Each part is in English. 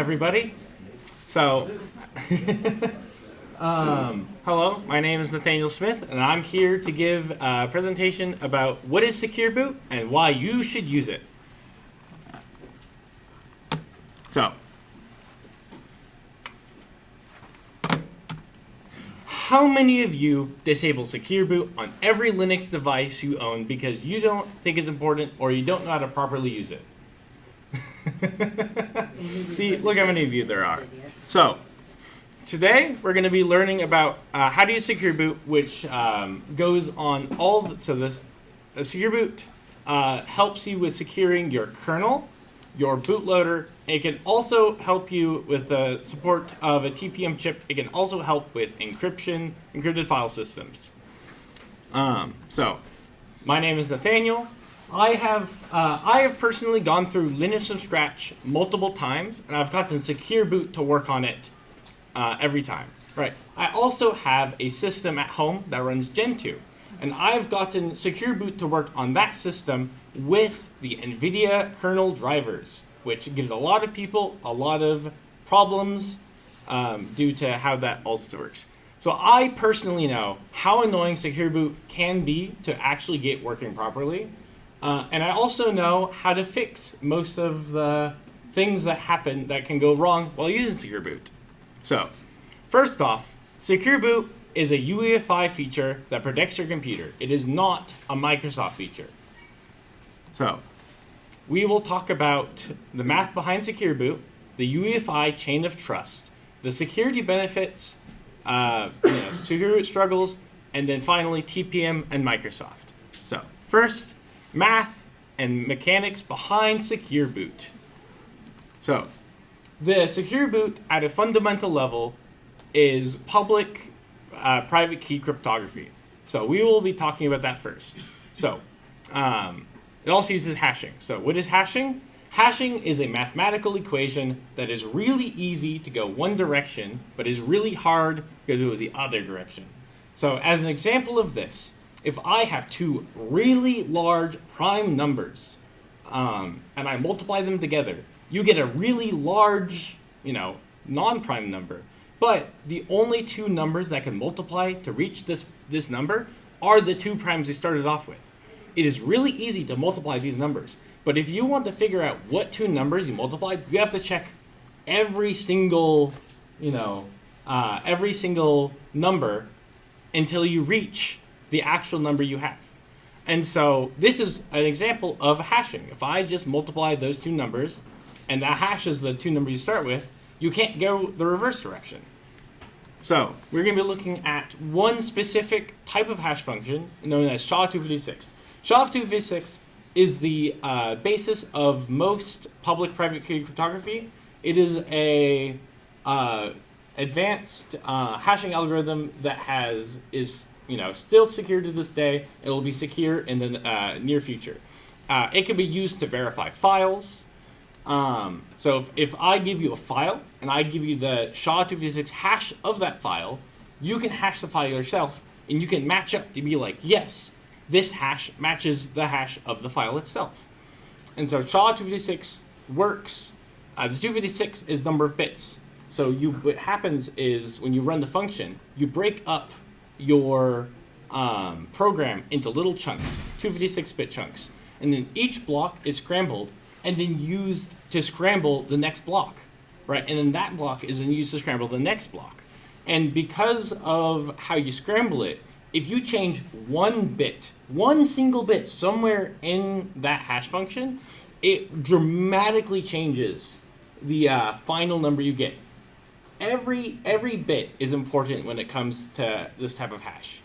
Everybody. So, hello, my name is Nathaniel Smith, and I'm here to give a presentation about what is Secure Boot and why you should use it. So, how many of you disable Secure Boot on every Linux device you own because you don't think it's important or you don't know how to properly use it? See, look how many of you there are. So, today we're going to be learning about how to use Secure Boot, which goes on all. Secure Boot helps you with securing your kernel, your bootloader. It can also help you with the support of a TPM chip. It can also help with encryption, encrypted file systems. So, my name is Nathaniel. I have personally gone through Linux from scratch multiple times, and I've gotten Secure Boot to work on it every time. Right. I also have a system at home that runs Gen 2, and I've gotten Secure Boot to work on that system with the NVIDIA kernel drivers, which gives a lot of people a lot of problems due to how that also works. So I personally know how annoying Secure Boot can be to actually get working properly. And I also know how to fix most of the things that happen that can go wrong while using Secure Boot. So, first off, Secure Boot is a UEFI feature that protects your computer. It is not a Microsoft feature. So, we will talk about the math behind Secure Boot, the UEFI chain of trust, the security benefits, Secure Boot struggles, and then finally TPM and Microsoft. So, first, math and mechanics behind Secure Boot. So, the Secure Boot at a fundamental level is public private key cryptography. So we will be talking about that first. So, it also uses hashing. So what is hashing? Hashing is a mathematical equation that is really easy to go one direction, but is really hard to go the other direction. So as an example of this, if I have two really large prime numbers and I multiply them together, you get a really large, non-prime number. But the only two numbers that can multiply to reach this number are the two primes we started off with. It is really easy to multiply these numbers. But if you want to figure out what two numbers you multiplied, you have to check every single number until you reach the actual number you have. And so this is an example of hashing. If I just multiply those two numbers, and that hashes the two numbers you start with, you can't go the reverse direction. So we're going to be looking at one specific type of hash function known as SHA-256. SHA-256 is the basis of most public-private key cryptography. It is a advanced hashing algorithm that is still secure to this day. It will be secure in the near future. It can be used to verify files. So if I give you a file and I give you the SHA-256 hash of that file, you can hash the file yourself and you can match up to be like, yes, this hash matches the hash of the file itself. And so SHA-256 works. The 256 is number of bits. So what happens is when you run the function, you break up your program into little chunks, 256-bit chunks, and then each block is scrambled and then used to scramble the next block, right? And then that block is then used to scramble the next block. And because of how you scramble it, if you change one single bit somewhere in that hash function, it dramatically changes the final number you get. Every bit is important when it comes to this type of hash.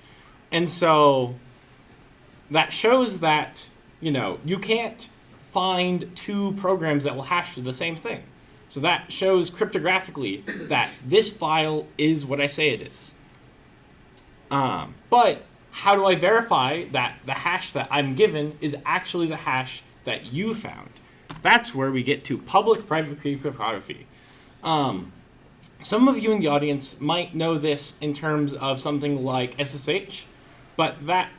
And so that shows that, you can't find two programs that will hash to the same thing. So that shows cryptographically that this file is what I say it is. But how do I verify that the hash that I'm given is actually the hash that you found? That's where we get to public-private key cryptography. Some of you in the audience might know this in terms of something like SSH,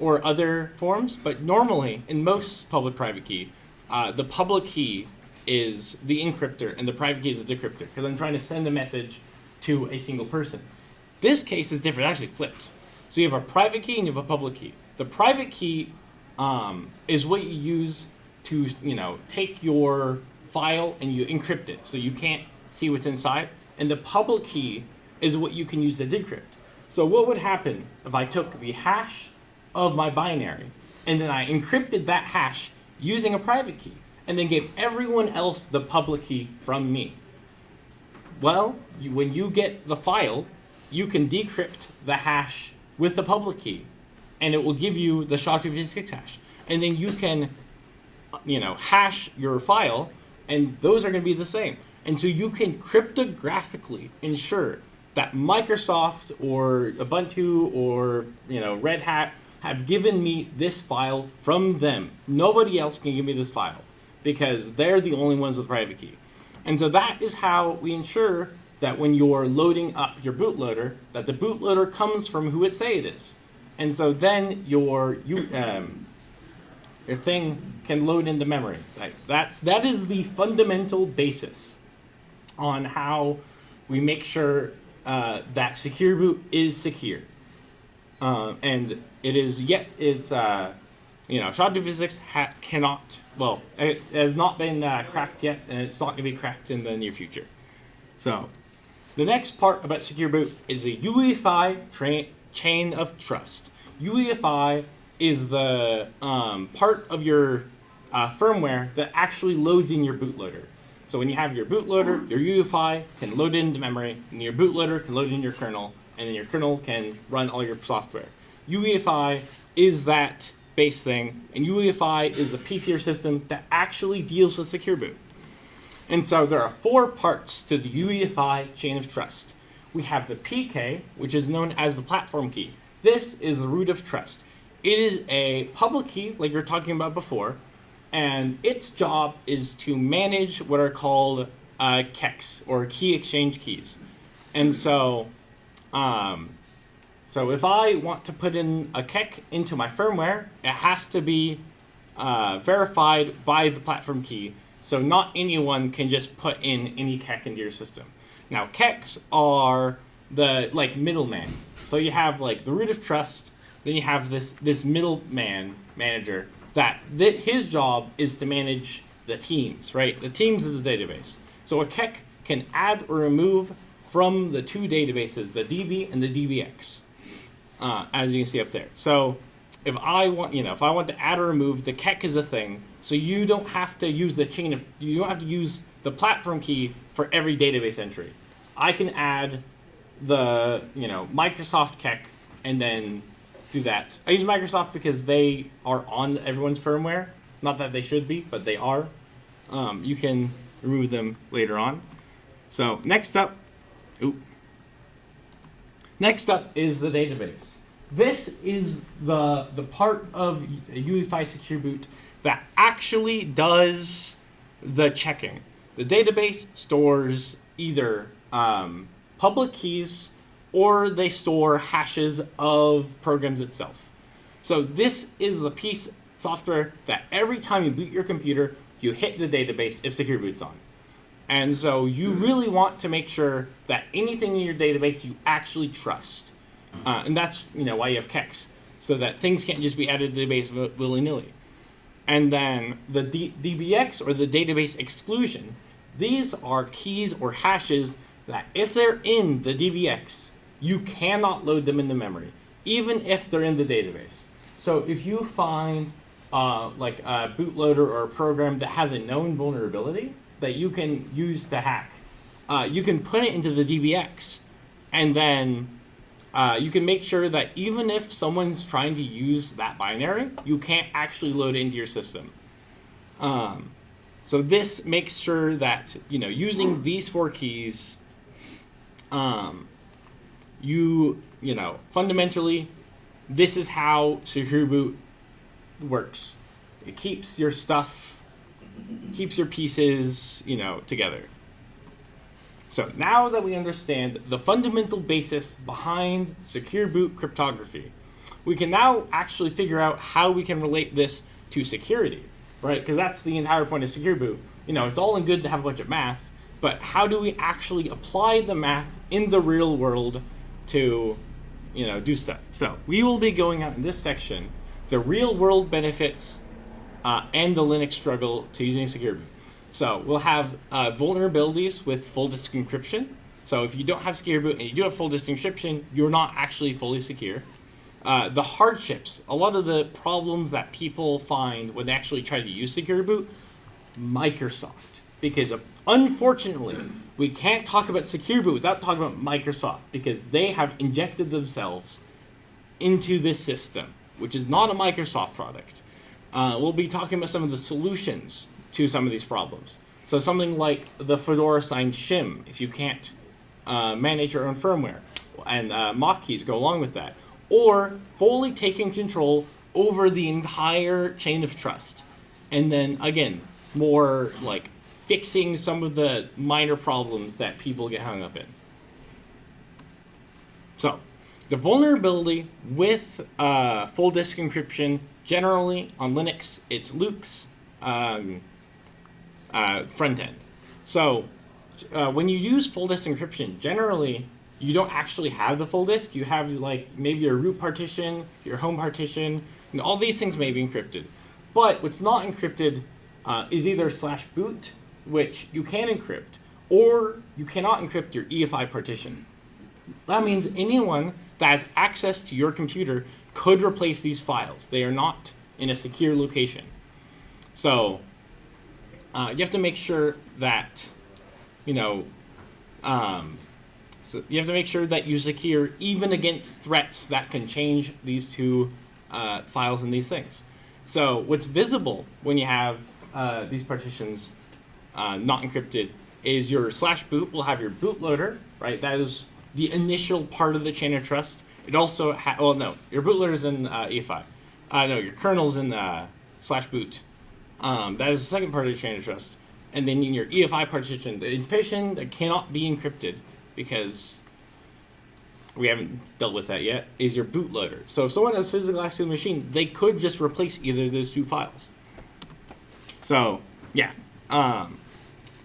or other forms, but normally in most public-private key, the public key is the encryptor and the private key is the decryptor, because I'm trying to send a message to a single person. This case is different, actually flipped. So you have a private key and you have a public key. The private key is what you use to, take your file and you encrypt it, so you can't see what's inside. And the public key is what you can use to decrypt. So what would happen if I took the hash of my binary and then I encrypted that hash using a private key and then gave everyone else the public key from me? Well, when you get the file, you can decrypt the hash with the public key, and it will give you the SHA-256 hash. And then you can, hash your file, and those are going to be the same. And so you can cryptographically ensure that Microsoft or Ubuntu or Red Hat have given me this file from them. Nobody else can give me this file because they're the only ones with private key. And so that is how we ensure that when you're loading up your bootloader, that the bootloader comes from who it say it is. And so then your thing can load into memory. That is the fundamental basis on how we make sure that secure boot is secure. And it is SHA-256 cannot, it has not been cracked yet, and it's not going to be cracked in the near future. So the next part about secure boot is a UEFI chain of trust. UEFI is the part of your firmware that actually loads in your bootloader. So when you have your bootloader, your UEFI can load into memory, and your bootloader can load in your kernel, and then your kernel can run all your software. UEFI is that base thing, and UEFI is a piece of your system that actually deals with secure boot. And so there are 4 parts to the UEFI chain of trust. We have the PK, which is known as the platform key. This is the root of trust. It is a public key, like you were talking about before, and its job is to manage what are called KEKs, or key exchange keys. And so, if I want to put in a KEK into my firmware, it has to be verified by the platform key. So not anyone can just put in any KEK into your system. Now, KEKs are the middleman. So you have the root of trust, then you have this middleman manager that his job is to manage the teams, right? The teams is the database. So a KEK can add or remove from the 2 databases, the DB and the DBX, as you can see up there. So if I want to add or remove, the KEK is a thing. So you don't have to use you don't have to use the platform key for every database entry. I can add the, Microsoft KEK and then do that. I use Microsoft because they are on everyone's firmware. Not that they should be, but they are. You can remove them later on. So next up is the database. This is the part of a UEFI secure boot that actually does the checking. The database stores either public keys or they store hashes of programs itself. So this is the piece of software that every time you boot your computer, you hit the database if secure boot's on. And so you really want to make sure that anything in your database you actually trust. And that's why you have KEKs, so that things can't just be added to the database willy-nilly. And then the DBX, or the database exclusion, these are keys or hashes that if they're in the DBX, you cannot load them into memory, even if they're in the database. So if you find a bootloader or a program that has a known vulnerability that you can use to hack, you can put it into the DBX, and then you can make sure that even if someone's trying to use that binary, you can't actually load it into your system. So this makes sure that using these 4 keys, fundamentally, this is how secure boot works. It keeps your stuff, keeps your pieces, together. So now that we understand the fundamental basis behind secure boot cryptography, we can now actually figure out how we can relate this to security, right? Because that's the entire point of secure boot. it's all in good to have a bunch of math, but how do we actually apply the math in the real world to, do stuff? So we will be going out in this section, the real world benefits and the Linux struggle to using secure boot. So we'll have vulnerabilities with full disk encryption. So if you don't have secure boot and you do have full disk encryption, you're not actually fully secure. The hardships, a lot of the problems that people find when they actually try to use secure boot, Microsoft. Because unfortunately, we can't talk about secure boot without talking about Microsoft, because they have injected themselves into this system, which is not a Microsoft product. We'll be talking about some of the solutions to some of these problems. So something like the Fedora signed shim, if you can't manage your own firmware, and mock keys go along with that. Or fully taking control over the entire chain of trust. And then, again, more like fixing some of the minor problems that people get hung up in. So, the vulnerability with full disk encryption, generally on Linux, it's Luke's front end. So, when you use full disk encryption, generally, you don't actually have the full disk. You have like maybe your root partition, your home partition, and all these things may be encrypted. But what's not encrypted is either /boot, which you can encrypt, or you cannot encrypt your EFI partition. That means anyone that has access to your computer could replace these files. They are not in a secure location. So you have to make sure that, so you have to make sure that you secure even against threats that can change these two files and these things. So what's visible when you have these partitions not encrypted is your /boot will have your bootloader, right? That is the initial part of the chain of trust. It also your bootloader is in EFI. Your kernel's in /boot. That is the second part of the chain of trust. And then in your EFI partition, the partition that cannot be encrypted, because we haven't dealt with that yet, is your bootloader. So if someone has physical access to the machine, they could just replace either of those two files. So, yeah.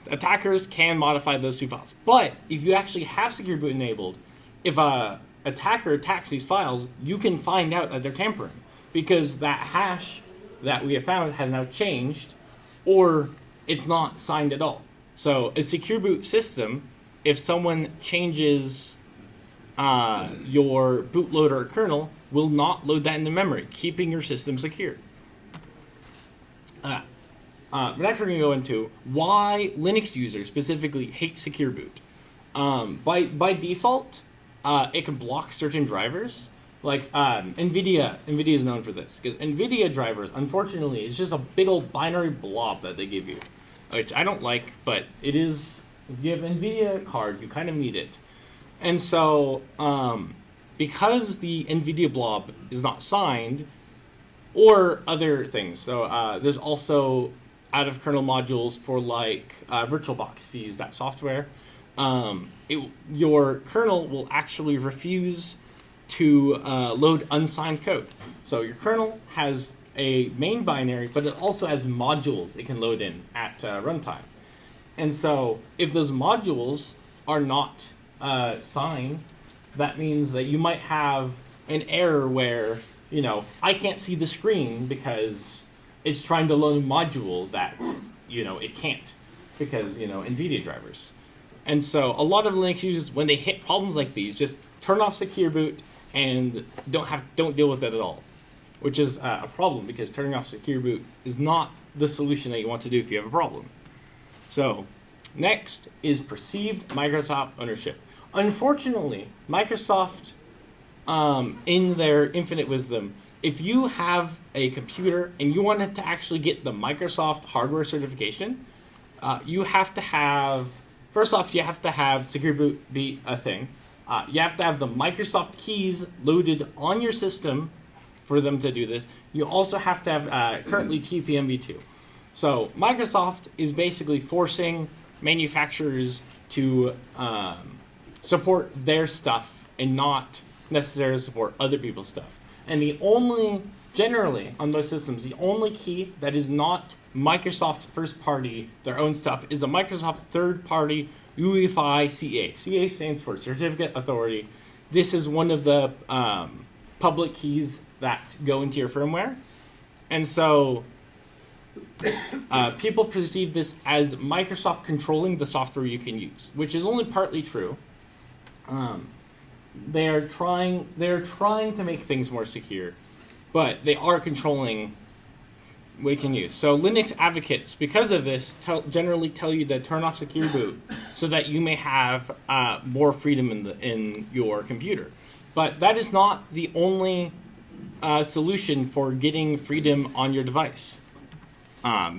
Attackers can modify those two files. But if you actually have secure boot enabled, if a attacker attacks these files, you can find out that they're tampering, because that hash that we have found has now changed, or it's not signed at all. So a secure boot system, if someone changes your bootloader or kernel, will not load that into memory, keeping your system secure. Next we're going to go into why Linux users specifically hate secure boot. By default, it can block certain drivers. Like NVIDIA is known for this, because NVIDIA drivers, unfortunately, is just a big old binary blob that they give you, which I don't like, but it is. If you have NVIDIA card, you kind of need it. And so, because the NVIDIA blob is not signed, or other things, so there's also out-of-kernel modules for like VirtualBox, if you use that software. Your kernel will actually refuse to load unsigned code. So your kernel has a main binary, but it also has modules it can load in at runtime. And so if those modules are not signed, that means that you might have an error where, I can't see the screen because it's trying to load a module that, it can't, because, NVIDIA drivers. And so a lot of Linux users, when they hit problems like these, just turn off secure boot and don't deal with it at all, which is a problem, because turning off secure boot is not the solution that you want to do if you have a problem. So next is perceived Microsoft ownership. Unfortunately, Microsoft, in their infinite wisdom, if you have a computer and you wanted to actually get the Microsoft hardware certification, you have to have, first off, you have to have secure boot be a thing. You have to have the Microsoft keys loaded on your system for them to do this. You also have to have currently TPM-v2. So Microsoft is basically forcing manufacturers to support their stuff and not necessarily support other people's stuff. And generally on most systems, the only key that is not Microsoft first party, their own stuff, is a Microsoft third party UEFI CA. CA stands for Certificate Authority. This is one of the public keys that go into your firmware. And so people perceive this as Microsoft controlling the software you can use, which is only partly true. They're trying to make things more secure, but they are controlling what you can use. So Linux advocates, because of this, generally tell you to turn off secure boot so that you may have more freedom in your computer. But that is not the only solution for getting freedom on your device.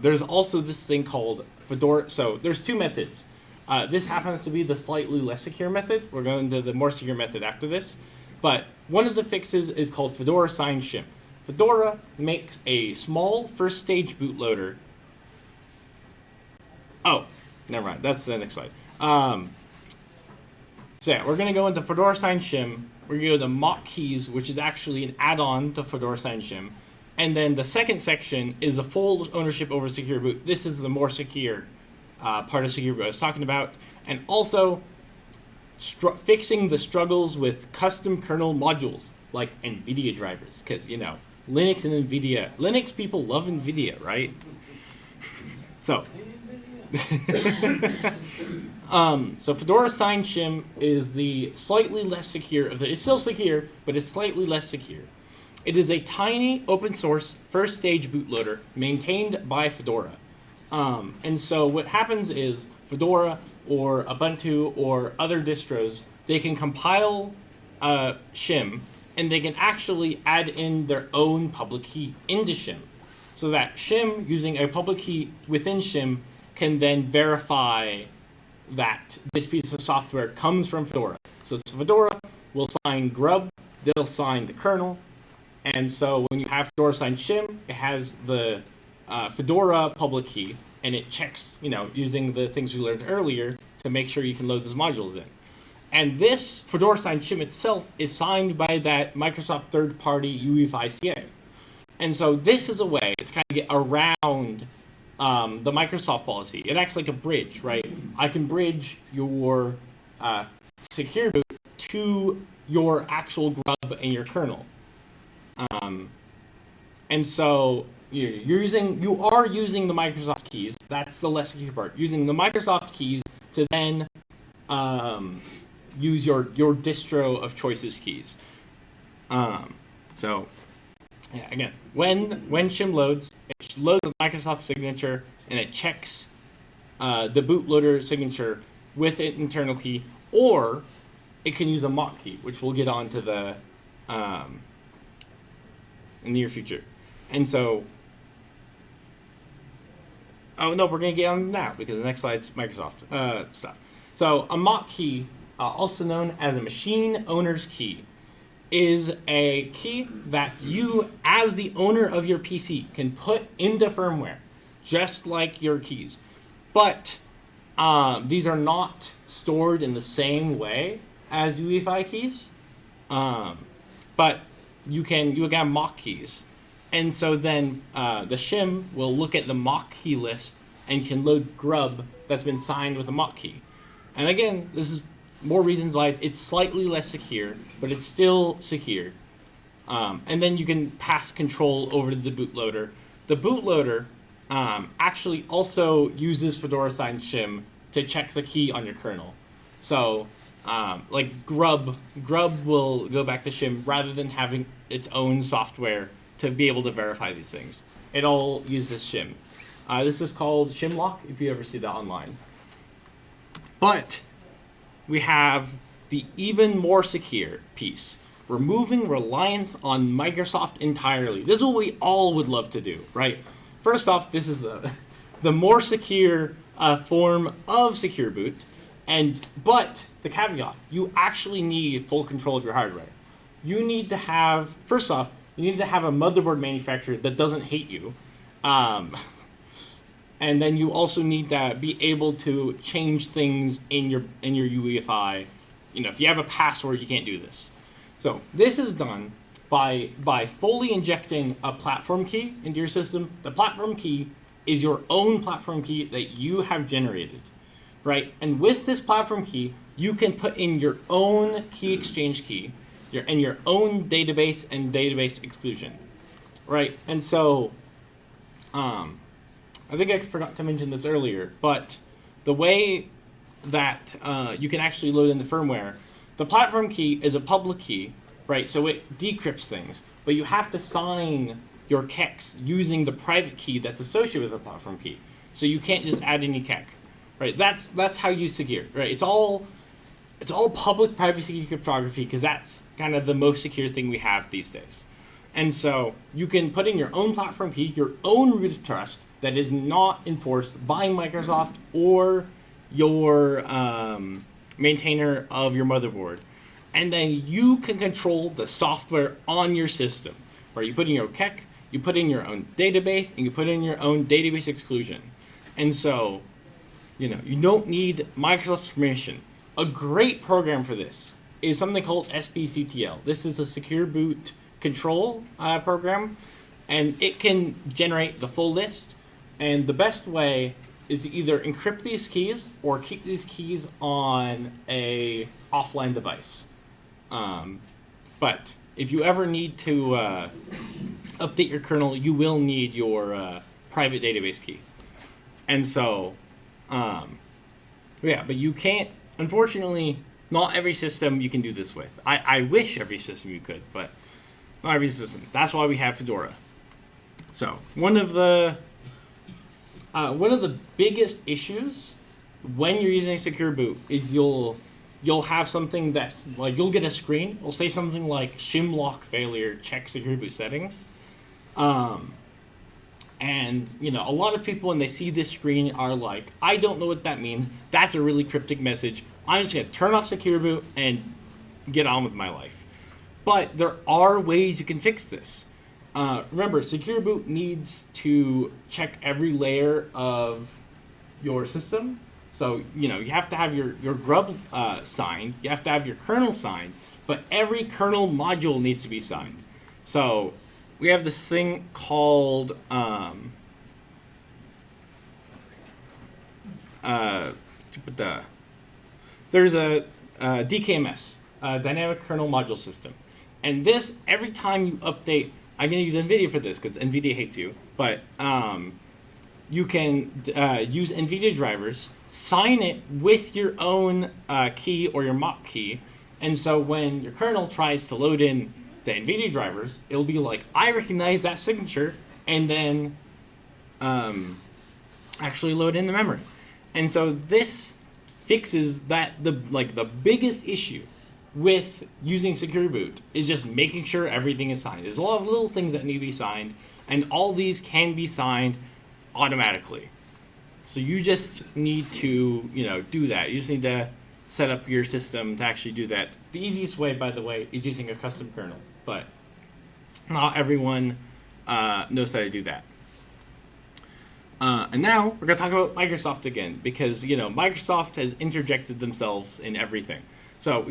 There's also this thing called Fedora. So there's two methods. This happens to be the slightly less secure method. We're going to the more secure method after this. But one of the fixes is called Fedora Sign Shim. Fedora makes a small first stage bootloader. Oh, never mind. That's the next slide. So yeah, we're going to go into Fedora Sign Shim. We're going to go to mock keys, which is actually an add-on to Fedora Sign Shim. And then the second section is a full ownership over secure boot. This is the more secure part of secure boot I was talking about. And also fixing the struggles with custom kernel modules like NVIDIA drivers. Because, you know, Linux and NVIDIA. Linux people love NVIDIA, right? So, so Fedora Sign Shim is the slightly less secure of the. It's still secure, but it's slightly less secure. It is a tiny open source first stage bootloader maintained by Fedora. And so what happens is Fedora or Ubuntu or other distros, they can compile shim, and they can actually add in their own public key into shim. So that shim, using a public key within shim, can then verify that this piece of software comes from Fedora. So Fedora will sign grub, they'll sign the kernel, and so when you have Fedora Sign Shim, it has the Fedora public key, and it checks, you know, using the things we learned earlier to make sure you can load those modules in. And this Fedora Sign Shim itself is signed by that Microsoft third-party UEFI CA. And so this is a way to kind of get around the Microsoft policy. It acts like a bridge, right? I can bridge your secure boot to your actual grub and your kernel. And so you are using the Microsoft keys. That's the less secure part. Using the Microsoft keys to then use your distro of choice's keys. So yeah, again, when shim loads, it loads the Microsoft signature and it checks the bootloader signature with an internal key, or it can use a mock key, which we'll get onto the in the near future. And so, oh no, we're going to get on now because the next slide's Microsoft stuff. So a mock key, also known as a machine owner's key, is a key that you, as the owner of your PC, can put into firmware, just like your keys. But these are not stored in the same way as UEFI keys. But you can have mock keys. And so then the shim will look at the mock key list and can load grub that's been signed with a mock key. And again, this is more reasons why it's slightly less secure, but it's still secure. And then you can pass control over to the bootloader. The bootloader actually also uses Fedora Sign Shim to check the key on your kernel. So like grub will go back to shim rather than having its own software to be able to verify these things. It all uses shim. This is called shimlock, if you ever see that online. But we have the even more secure piece, removing reliance on Microsoft entirely. This is what we all would love to do, right? First off, this is the more secure form of secure boot, but the caveat, you actually need full control of your hardware. You need to have, first off, you need to have a motherboard manufacturer that doesn't hate you. And then you also need to be able to change things in your UEFI. You know, if you have a password, you can't do this. So this is done by fully injecting a platform key into your system. The platform key is your own platform key that you have generated, right? And with this platform key, you can put in your own key exchange key, your own database and database exclusion, right? And so, I think I forgot to mention this earlier, but the way that you can actually load in the firmware, the platform key is a public key, right? So it decrypts things, but you have to sign your kecks using the private key that's associated with the platform key. So you can't just add any keck, right? That's how you secure, right? It's all public privacy cryptography because that's kind of the most secure thing we have these days. And so you can put in your own platform key, your own root of trust that is not enforced by Microsoft or your maintainer of your motherboard. And then you can control the software on your system, where you put in your keck, you put in your own database, and you put in your own database exclusion. And so, you don't need Microsoft's permission. A great program for this is something called SBCTL. This is a secure boot control program, and it can generate the full list. And the best way is to either encrypt these keys or keep these keys on a offline device. But if you ever need to update your kernel, you will need your private database key. And so, but you can't, unfortunately, not every system you can do this with. I wish every system you could, but not every system. That's why we have Fedora. So one of the biggest issues when you're using secure boot is you'll have something that's like, you'll get a screen. It'll say something like shim lock failure, check secure boot settings. And a lot of people when they see this screen are like, I don't know what that means. That's a really cryptic message. I'm just gonna turn off secure boot and get on with my life. But there are ways you can fix this. Remember, secure boot needs to check every layer of your system. So, you have to have your grub signed. You have to have your kernel signed. But every kernel module needs to be signed. So we have this thing called there's a DKMS, Dynamic Kernel Module System. And this, every time you update, I'm going to use NVIDIA for this because NVIDIA hates you, but you can use NVIDIA drivers, sign it with your own key or your mock key, and so when your kernel tries to load in the NVIDIA drivers, it'll be like, I recognize that signature, and then actually load in the memory. And so this fixes that, the biggest issue with using secure boot is just making sure everything is signed. There's a lot of little things that need to be signed, and all these can be signed automatically. So you just need to, do that. You just need to set up your system to actually do that. The easiest way, by the way, is using a custom kernel, but not everyone knows how to do that. And now we're going to talk about Microsoft again, because, Microsoft has interjected themselves in everything. So,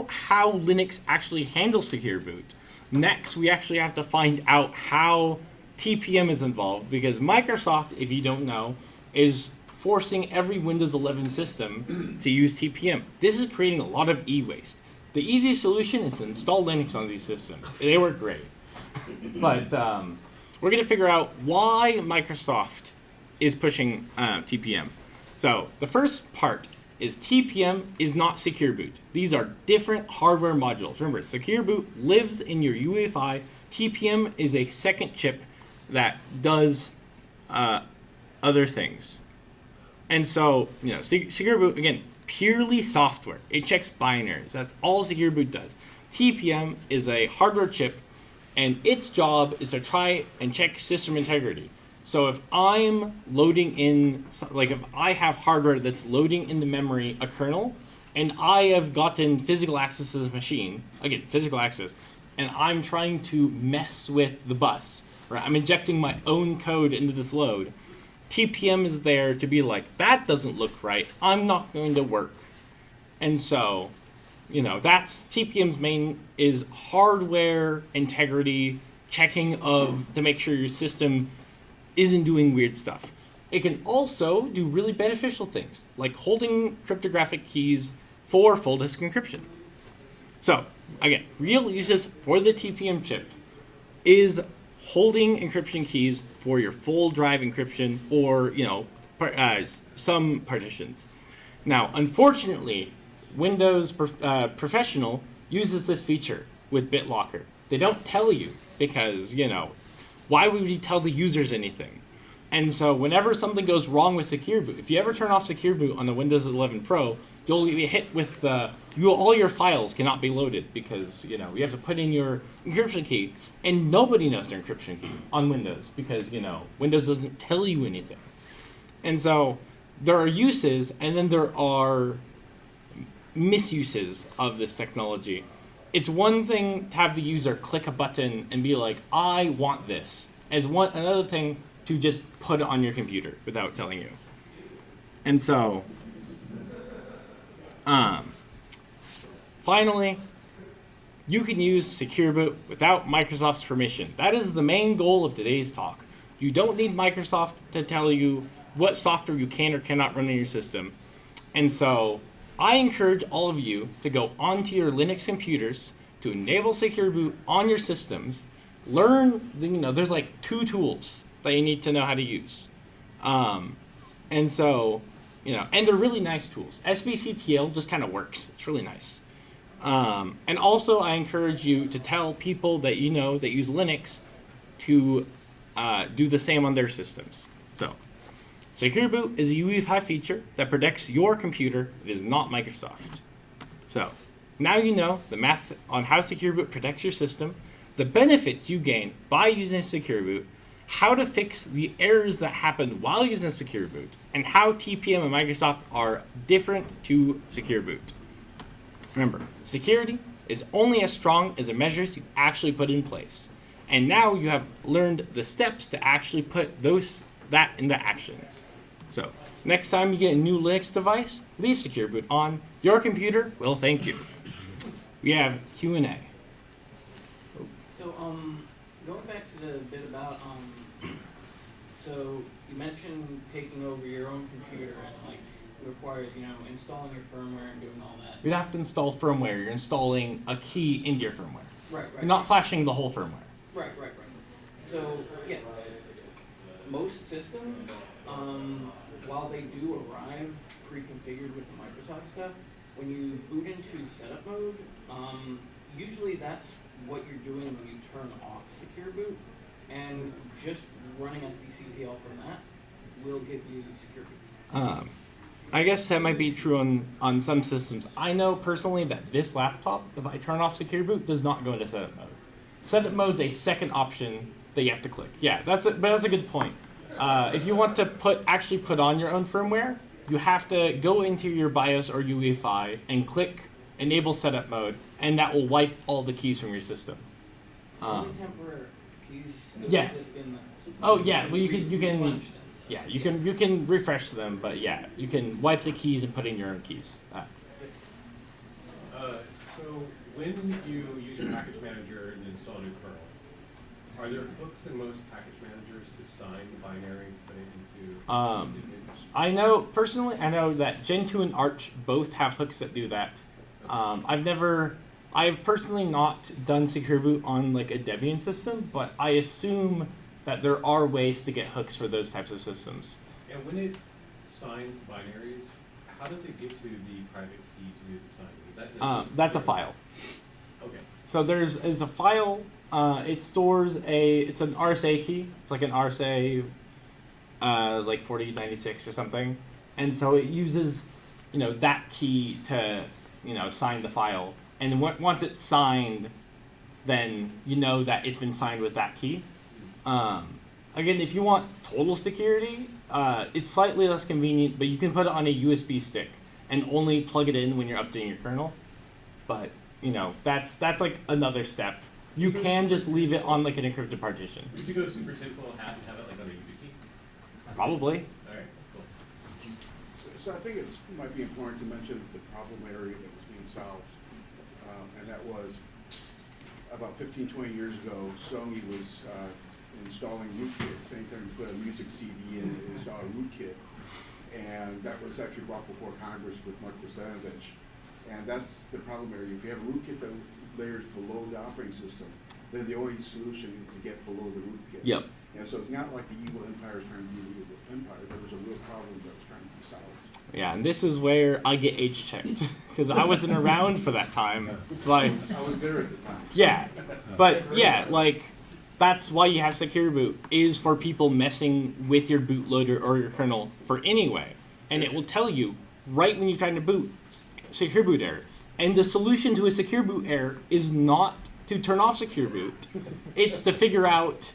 how Linux actually handles secure boot. Next, we actually have to find out how TPM is involved, because Microsoft, if you don't know, is forcing every Windows 11 system to use TPM. This is creating a lot of e-waste. The easiest solution is to install Linux on these systems. They work great. But we're going to figure out why Microsoft is pushing TPM. So the first part is TPM is not secure boot. These are different hardware modules. Remember, secure boot lives in your UEFI. TPM is a second chip that does other things. And so, secure boot, again, purely software. It checks binaries. That's all secure boot does. TPM is a hardware chip, and its job is to try and check system integrity. So if I'm loading in, if I have hardware that's loading in the memory a kernel, and I have gotten physical access to this machine, again, physical access, and I'm trying to mess with the bus, right? I'm injecting my own code into this load. TPM is there to be like, that doesn't look right. I'm not going to work. And so, that's TPM's main is hardware integrity, checking to make sure your system isn't doing weird stuff. it can also do really beneficial things, like holding cryptographic keys for full disk encryption. So, again, real uses for the TPM chip is holding encryption keys for your full drive encryption or, some partitions. Now, unfortunately, Windows Professional uses this feature with BitLocker. They don't tell you because, why would we tell the users anything? And so whenever something goes wrong with Secure Boot, if you ever turn off Secure Boot on the Windows 11 Pro, you'll be hit with all your files cannot be loaded because, you have to put in your encryption key, and nobody knows their encryption key on Windows because, Windows doesn't tell you anything. And so there are uses, and then there are misuses of this technology. It's one thing to have the user click a button and be like, I want this. Another thing to just put it on your computer without telling you. And so, finally, you can use Secure Boot without Microsoft's permission. That is the main goal of today's talk. You don't need Microsoft to tell you what software you can or cannot run on your system. And so, I encourage all of you to go onto your Linux computers to enable Secure Boot on your systems. Learn, there's like 2 tools that you need to know how to use. And so, and they're really nice tools. SBCTL just kind of works. It's really nice. And also, I encourage you to tell people that that use Linux to do the same on their systems. So, Secure Boot is a UEFI feature that protects your computer. It is not Microsoft. So, now you know the math on how Secure Boot protects your system, the benefits you gain by using Secure Boot, how to fix the errors that happen while using Secure Boot, and how TPM and Microsoft are different to Secure Boot. Remember, security is only as strong as the measures you actually put in place. And now you have learned the steps to actually put that into action. So, next time you get a new Linux device, leave Secure Boot on. Your computer will thank you. We have Q&A. So, going back to the bit about, so you mentioned taking over your own computer and it requires, installing your firmware and doing all that. You'd have to install firmware. You're installing a key into your firmware. Right. You're not flashing the whole firmware. Right. So, yeah, most systems, while they do arrive pre-configured with the Microsoft stuff, when you boot into setup mode, usually that's what you're doing when you turn off Secure Boot, and just running SBCTL from that will give you Secure Boot. I guess that might be true on some systems. I know personally that this laptop, if I turn off Secure Boot, does not go into setup mode. Setup mode's a second option that you have to click. Yeah, but that's a good point. If you want to actually put on your own firmware, you have to go into your BIOS or UEFI and click Enable Setup Mode, and that will wipe all the keys from your system. Only temporary keys Yeah. exist in the. Oh yeah, well you can. Yeah, you can refresh them, but yeah, you can wipe the keys and put in your own keys. So when you use your package manager and install a new kernel, are there hooks in most package managers to sign the binary and put it into? I know that Gentoo and Arch both have hooks that do that. I've personally not done Secure Boot on like a Debian system, but I assume that there are ways to get hooks for those types of systems. And when it signs the binaries, how does it get to the private key to do the signing? That's a file. Okay. So there's a file. It stores it's an RSA key. It's like an RSA, like 4096 or something, and so it uses, that key to, sign the file. And once it's signed, then you know that it's been signed with that key. Again, if you want total security, it's slightly less convenient, but you can put it on a USB stick and only plug it in when you're updating your kernel. But, that's like another step. You can just leave it on like an encrypted partition. Did you go super typical and have it like on a YubiKey? Probably. All right, cool. So I think it might be important to mention the problem area that was being solved, and that was about 15, 20 years ago, Sony was installing rootkit, same time you put a music CD in and install a rootkit. And that was actually brought before Congress with Mark Kucinich. And that's the problem area. If you have a rootkit that layers below the operating system, then the only solution is to get below the rootkit. Yep. And so it's not like the evil empire is trying to be an evil empire. There was a real problem that was trying to be solved. Yeah, and this is where I get age checked because I wasn't around for that time. Like, I was there at the time. yeah, but yeah, like that's why you have secure boot is for people messing with your bootloader or your kernel for anyway, and it will tell you right when you're trying to boot secure boot error. And the solution to a secure boot error is not to turn off secure boot; it's to figure out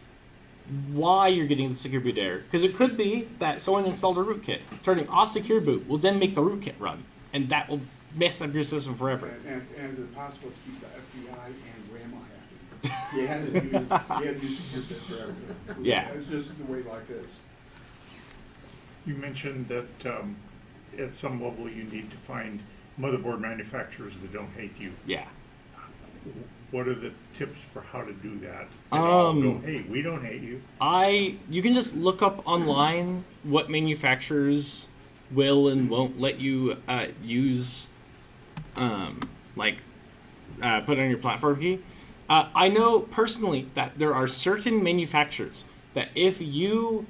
why you're getting the secure boot error. Because it could be that someone installed a rootkit. Turning off secure boot will then make the rootkit run, and that will mess up your system forever. And is it possible to keep the FBI and grandma happy? You had to use secure boot forever. Yeah. It's just the way life is. You mentioned that at some level you need to find motherboard manufacturers that don't hate you. Yeah. What are the tips for how to do that? And all go, Um, hey, we don't hate you. You can just look up online what manufacturers will and won't let you use, put on your platform key. I know personally that there are certain manufacturers that if you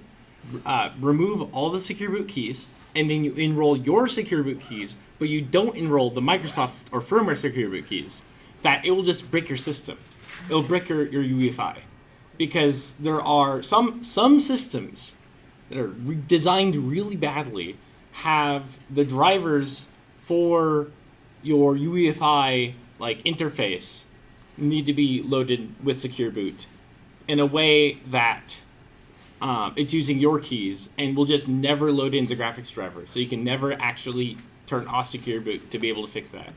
remove all the secure boot keys and then you enroll your secure boot keys, but you don't enroll the Microsoft or firmware secure boot keys, that it will just break your system. It'll break your UEFI. Because there are some systems that are designed really badly have the drivers for your UEFI like interface need to be loaded with secure boot in a way that it's using your keys and will just never load into the graphics driver. So you can never actually turn off secure boot to be able to fix that.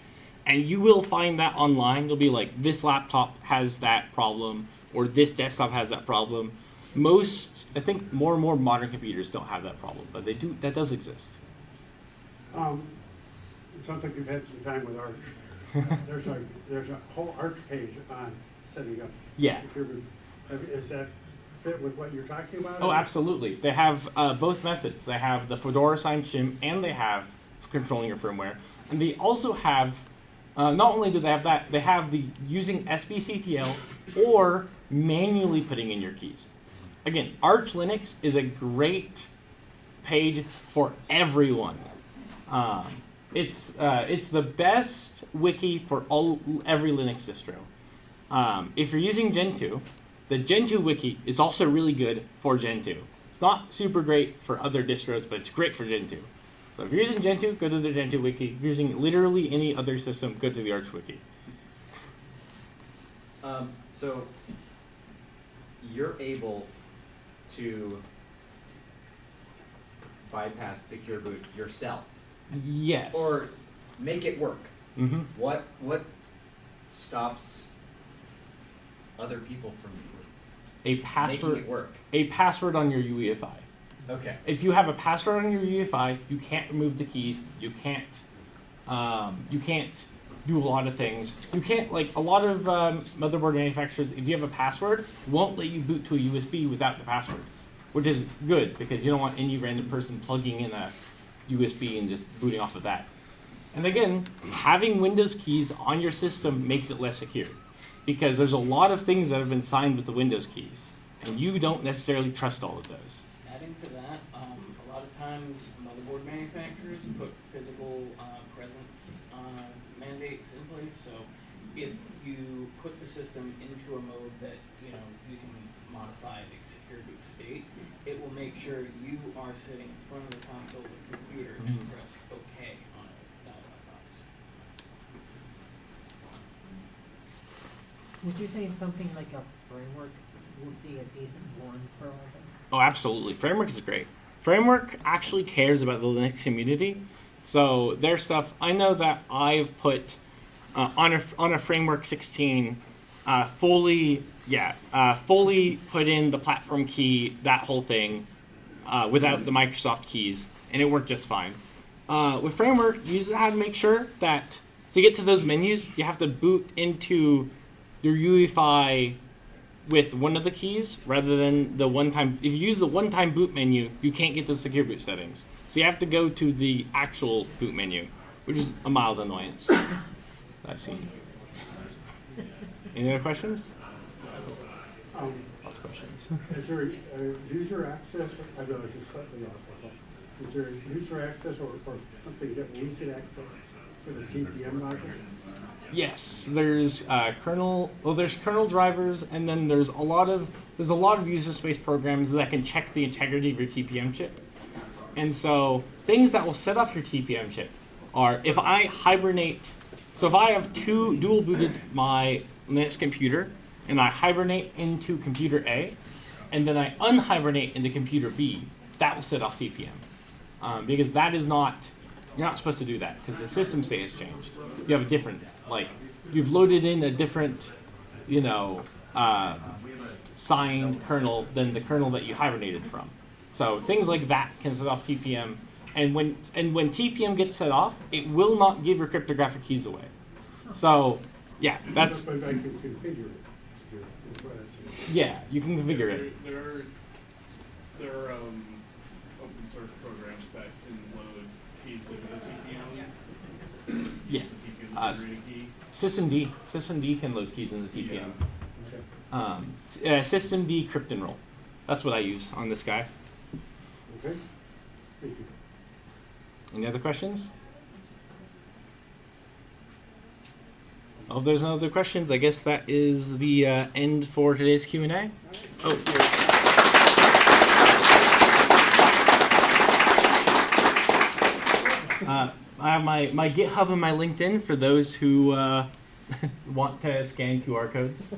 And you will find that online. You'll be like, this laptop has that problem, or this desktop has that problem. I think more and more modern computers don't have that problem, but they do. That does exist. It sounds like you've had some time with Arch. There's a whole Arch page on setting up Yeah. secure boot. Is that fit with what you're talking about? Oh, absolutely. They have both methods. They have the Fedora signed shim, and they have controlling your firmware. And they also have, not only do they have that, they have the using SBCTL or manually putting in your keys. Again, Arch Linux is a great page for everyone. It's the best wiki for every Linux distro. If you're using Gentoo, the Gentoo wiki is also really good for Gentoo. It's not super great for other distros, but it's great for Gentoo. So if you're using Gentoo, go to the Gentoo wiki. If you're using literally any other system, go to the Arch wiki. So you're able to bypass secure boot yourself, Yes. or make it work. Mm-hmm. What stops other people from A making password. it work? A password on your UEFI. Okay. If you have a password on your UEFI, you can't remove the keys. You can't do a lot of things. You can't, like a lot of motherboard manufacturers, if you have a password, won't let you boot to a USB without the password, which is good because you don't want any random person plugging in a USB and just booting off of that. And again, having Windows keys on your system makes it less secure because there's a lot of things that have been signed with the Windows keys, and you don't necessarily trust all of those. Adding to that, a lot of times motherboard manufacturers put physical presence mandates in place. So if you put the system into a mode that you can modify the secure boot state, it will make sure you are sitting in front of the console of the computer and press OK on a dialog box. Would you say something like a framework would be a decent one for all this? Oh, absolutely. Framework is great. Framework actually cares about the Linux community. So their stuff, I know that I've put on a Framework 16, fully put in the platform key, that whole thing, without the Microsoft keys, and it worked just fine. With Framework, you just have to make sure that to get to those menus, you have to boot into your UEFI with one of the keys rather than the one-time. If you use the one-time boot menu, you can't get the secure boot settings. So you have to go to the actual boot menu, which is a mild annoyance I've seen. Any other questions? Lots of questions. Is there user access? I know this is slightly off, but is there user access or something that we can access for the TPM logic? Yes, there's kernel. Well, there's kernel drivers, and then there's a lot of user space programs that can check the integrity of your TPM chip. And so things that will set off your TPM chip are if I hibernate. So if I have dual booted my Linux computer, and I hibernate into computer A, and then I unhibernate into computer B, that will set off TPM. Because that is not, you're not supposed to do that, because the system state has changed. You have a different, like, you've loaded in a different, signed kernel than the kernel that you hibernated from. So things like that can set off TPM. And when TPM gets set off, it will not give your cryptographic keys away. So, yeah, that's... But I can configure it. Is what I'm saying. Yeah, you can configure it. There are open source programs that can load keys into the TPM. Yeah. TPM key. Systemd can load keys in the TPM. Okay. Systemd cryptenroll. That's what I use on this guy. Okay. Thank you. Any other questions? Well, if there's no other questions, I guess that is the end for today's Q&A. Oh. I have my GitHub and my LinkedIn for those who want to scan QR codes.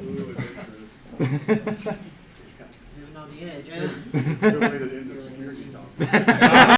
Ooh, Living on the edge, huh? Related into security talk.